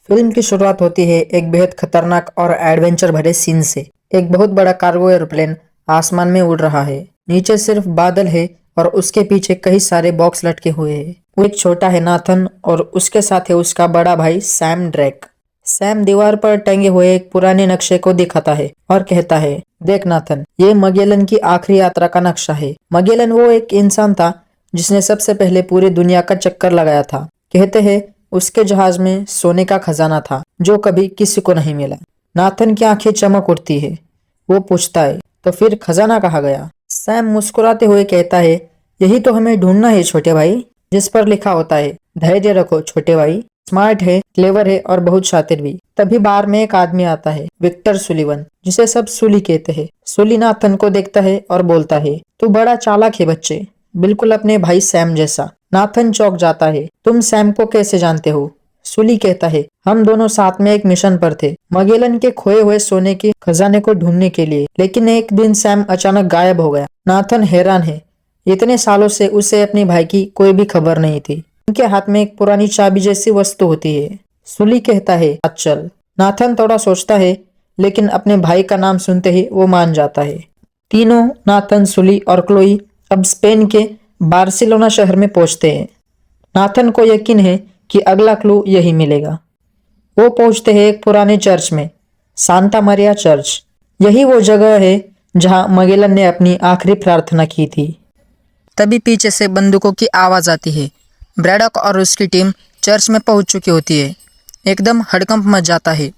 Film की शुरुआत होती है एक बेहद खतरनाक और एडवेंचर भरे सीन से। एक बहुत बड़ा कार्गो एरोप्लेन आसमान में उड़ रहा है। नीचे सिर्फ बादल है और उसके पीछे कई सारे बॉक्स लटके हुए हैं। वो एक छोटा है नाथन और उसके साथ है उसका बड़ा भाई सैम ड्रैक। सैम दीवार पर टंगे हुए एक पुराने नक्शे को दिखाता है और कहता है, देख नाथन, ये मगेलन की आखिरी यात्रा का नक्शा है। मगेलन वो एक इंसान था जिसने सबसे पहले पूरी दुनिया का चक्कर लगाया था। कहते हैं उसके जहाज में सोने का खजाना था जो कभी किसी को नहीं मिला। नाथन की आंखें चमक उठती है। वो पूछता है, तो फिर खजाना कहाँ गया? सैम मुस्कुराते हुए कहता है, यही तो हमें ढूंढना है छोटे भाई। जिस पर लिखा होता है, धैर्य रखो छोटे भाई, स्मार्ट है, क्लेवर है और बहुत शातिर भी। तभी बार में एक आदमी आता है, विक्टर सुलिवन, जिसे सब सुली कहते हैं। सुली नाथन को देखता है और बोलता है, तू बड़ा चालाक है बच्चे, बिल्कुल अपने भाई सैम जैसा। नाथन चौंक जाता है, तुम सैम को कैसे जानते हो? सुली कहता है, हम दोनों साथ में एक मिशन पर थे, मगेलन के खोए हुए सोने के खजाने को ढूंढने के लिए। लेकिन एक दिन सैम अचानक गायब हो गया। नाथन हैरान है, इतने सालों से उसे अपने भाई की कोई भी खबर नहीं थी। उनके हाथ में एक पुरानी चाबी जैसी वस्तु होती है। सुली कहता है, चल। नाथन थोड़ा सोचता है, लेकिन अपने भाई का नाम सुनते ही वो मान जाता है। तीनों, नाथन, सुली और क्लोई, अब स्पेन के बार्सिलोना शहर में पहुंचते हैं। नाथन को यकीन है कि अगला क्लू यही मिलेगा। वो पहुंचते हैं एक पुराने चर्च में, सांता मरिया चर्च। यही वो जगह है जहां मगेलन ने अपनी आखिरी प्रार्थना की थी। तभी पीछे से बंदूकों की आवाज आती है। ब्रैडॉक और उसकी टीम चर्च में पहुंच चुकी होती है। एकदम हड़कंप मच जाता है।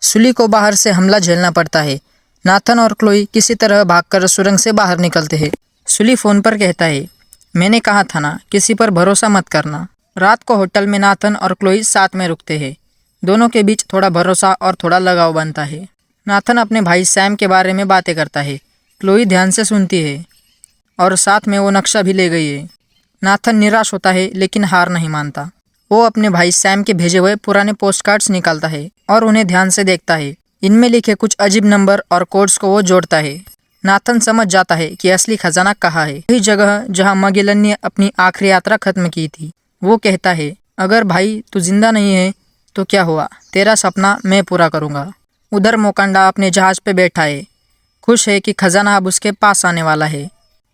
सुली को बाहर से हमला झेलना पड़ता है। नाथन और क्लोई किसी तरह भागकर सुरंग से बाहर निकलते हैं। सुली फोन पर कहता है, मैंने कहा था ना, किसी पर भरोसा मत करना। रात को होटल में नाथन और क्लोई साथ में रुकते हैं। दोनों के बीच थोड़ा भरोसा और थोड़ा लगाव बनता है। नाथन अपने भाई सैम के बारे में बातें करता है। क्लोई ध्यान से सुनती है और साथ में वो नक्शा भी ले गई है। नाथन निराश होता है लेकिन हार नहीं मानता। वो अपने भाई सैम के भेजे हुए पुराने पोस्ट कार्ड्स निकालता है और उन्हें ध्यान से देखता है। इनमें लिखे कुछ अजीब नंबर और कोड्स को वो जोड़ता है। नाथन समझ जाता है कि असली खजाना कहाँ है, वही जगह जहाँ मगेलन ने अपनी आखिरी यात्रा खत्म की थी। वो कहता है, अगर भाई तू जिंदा नहीं है तो क्या हुआ, तेरा सपना मैं पूरा करूँगा। उधर मोकांडा अपने जहाज पे बैठा है, खुश है कि खजाना अब उसके पास आने वाला है।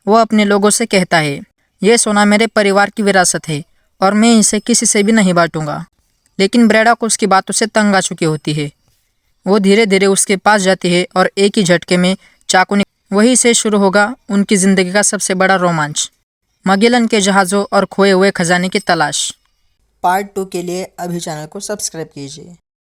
वो अपने लोगों से कहता है, ये सोना मेरे परिवार की विरासत है और मैं इसे किसी से भी नहीं बांटूंगा। लेकिन ब्रैडॉक उसकी बातों से तंग आ चुकी होती है। वो धीरे धीरे उसके पास जाती है और एक ही झटके में चाकू वहीं से शुरू होगा उनकी जिंदगी का सबसे बड़ा रोमांच, मगेलन के जहाज़ों और खोए हुए खजाने की तलाश। पार्ट 2 के लिए अभी चैनल को सब्सक्राइब कीजिए।